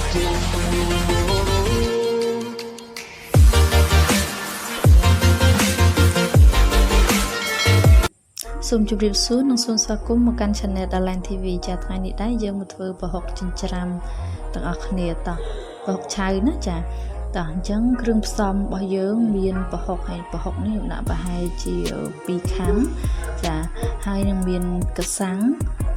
សូមជម្រាបសួរនិងសូមស្វាគមន៍មកកាន់ Channel Dalan TV ចាថ្ងៃនេះដែរយើងមកធ្វើប្រហុកចិញ្ច្រាំទាំងអស់គ្នាតោះប្រហុកឆៅណាចាតោះអញ្ចឹងគ្រឿងផ្សំរបស់យើងមានប្រហុកហើយប្រហុកនេះខ្ញុំដាក់ប្រហែលជា2ខាំចាហើយនឹងមានកសាំង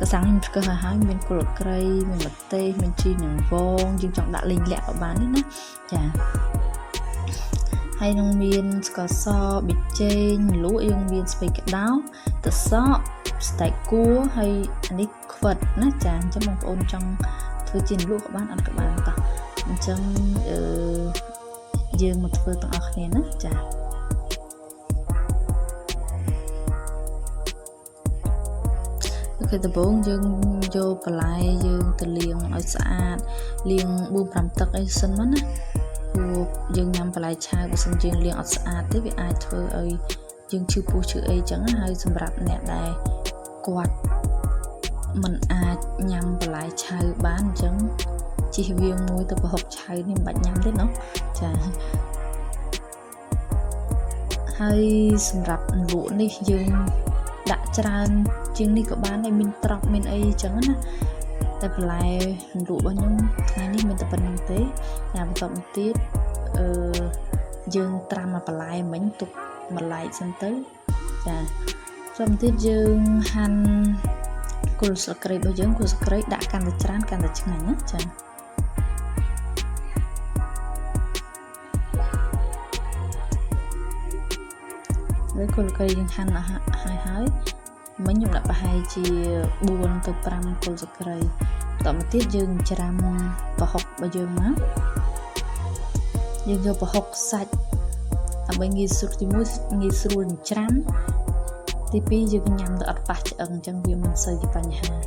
ខ្ញុំឆ្កឹះហើយមានគល់ក្រៃមានម្ទេសមានជីនឹងវងយើងចង់ដាក់លេងលាក់ក៏បានដែរណាចាហើយនឹងមានស្ករសប៊ីចេងម្លូយើងមានស្ពៃក្តោបទឹកសក់ស្តែកគួរហើយអានេះខ្វិតណាចាអញ្ចឹងបងប្អូនចង់ធ្វើជាម្លូក៏បានអត់ក៏បានតោះអញ្ចឹងយើងមកធ្វើទាំងអស់គ្នាណាចាដំបូងយើងយកបន្លែយើងទៅលាងឲ្យស្អាតលាង 4-5 ទឹកអីសិនមកណាព្រោះយើងញ៉ាំបន្លែឆៅបើសិនយើងលាងអត់ស្អាតទេវាអាចធ្វើឲ្យយើងឈឺពោះឈឺអីចឹងហើយសម្រាប់អ្នកដែលគាត់មិនអាចញ៉ាំបន្លែឆៅបានអញ្ចឹងជិះវាងមួយទៅប្រហុកឆៅនេះមិនបាច់ញ៉ាំទេណោះចាហើយសម្រាប់លក់នេះយើងដាក់ច្រើនជាងនេះក៏បានដែរមានត្រប់មានអីចឹងណាតែបន្លែលក់របស់ខ្ញុំថ្ងៃនេះមានតែប៉ុណ្្នឹងទេតែបន្តមកទៀតយើងត្រាំមកបន្លែមិញទុកមួយឡែកសិនទៅចាបន្តទៀតយើងហាន់គល់ស្លឹកគ្រៃរបស់យើងគល់ស្លឹកគ្រៃដាក់កាន់តែច្រើនកាន់តែឆ្ងាញ់ណាចាហើយគល់ស្លឹកគ្រៃយើងហាន់ហើយមិញខ្ញុំដាក់ប្រហែលជា4 ទៅ 5 គល់ស្លឹកគ្រៃតមកទៀតយើងច្រាំប្រហុករបស់យើងមកយើងយកប្រហុកសាច់ដើម្បីងាយស្រួលទី1ងាយស្រួលច្រាំទី2យើងញ៉ាំទៅអត់ប៉ះឆ្អឹងអញ្ចឹងវាមិនសូវជាបញ្ហាត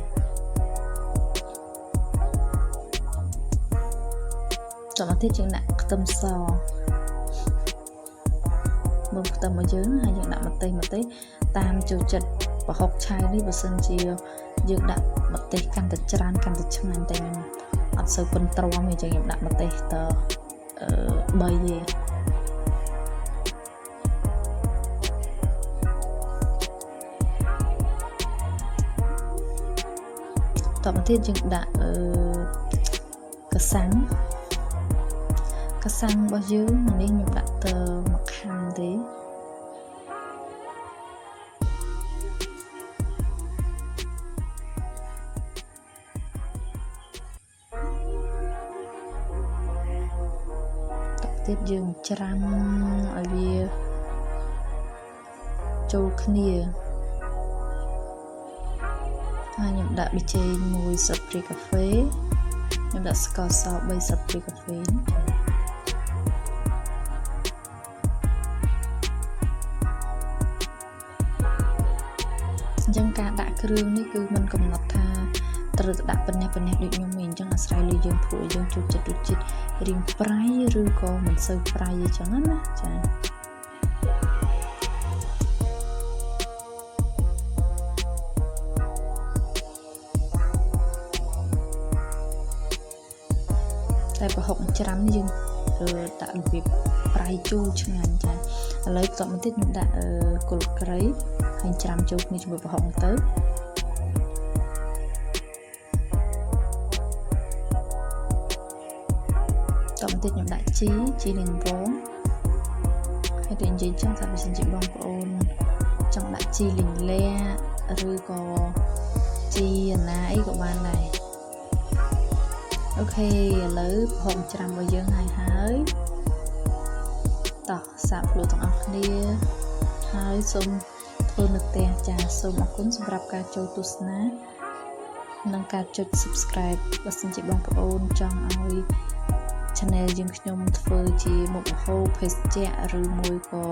មកទៀតយើងដាក់ខ្ទឹមសមើលខ្ទឹមរបស់យើងហើយយើងដាក់ម្ទេសតាមចូលចិត្តប្រហុកឆៅនេះបើសិនជាយើងដាក់ម្ទេសកាន់តែច្រើនកាន់តែឆ្ងាញ់តែខ្ញុំអត់សូវប៉ុនទ្រាំទេអញ្ចឹងខ្ញុំដាក់ម្ទេសទៅ3ទេតមកទៀតយើងដាក់កសាំងរបស់យើងនេះខ្ញុំដាក់ទៅ1ខាំទេទៀតយើងច្រាំឲ្យវាចូលគ្នាហើយខ្ញុំដាក់ប៊ីចេង1 ស្លាបព្រាកាហ្វេខ្ញុំដាក់ស្ករស3 ស្លាបព្រាកាហ្វេអញ្ចឹងការដាក់គ្រឿងនេះគឺមិនកំណត់ថាត្រូវទៅដាក់ប៉ុណ្ណេះដូចខ្ញុំវិញអញ្ចឹងអាស្រ័យលើយើងព្រោះយើងចូលចិត្តរសជាតិរៀងប្រៃឬក៏មិនសូវប្រៃអញ្ចឹងណាចាតែប្រហុកច្រាំនេះយើងដាក់របៀបប្រៃជូរឆ្ងាញ់ចាឥឡូវបន្តមកទៀតខ្ញុំដាក់គល់ក្រៃហើយច្រាំចូលគ្នាជាមួយប្រហុកទៅតមកទៀតខ្ញុំដាក់ជីនាងវងហើយតែនិយាយចឹងថាបើសិនជាបងប្អូនចង់ដាក់ជីលីងលាឬក៏ជីណាអីក៏បានដែរអូខេឥឡូវប្រហុកច្រាំរបស់យើងហើយតោះសាកភ្លក់ទាំងអស់គ្នាហើយសូមធ្វើនៅផ្ទះចាសូមអរគុណសម្រាប់ការចូលទស្សនានិងការចុច Subscribe បើសិនជាបងប្អូនចង់ឲ្យ Channel យើងខ្ញុំធ្វើជាមុខម្ហូបភេសជ្ជៈឬមួយក៏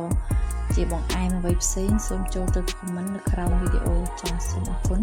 ជាបង្អែមអ្វីផ្សេងសូមចូលទៅ comment នៅក្រោមវីដេអូចាសសូមអរគុណ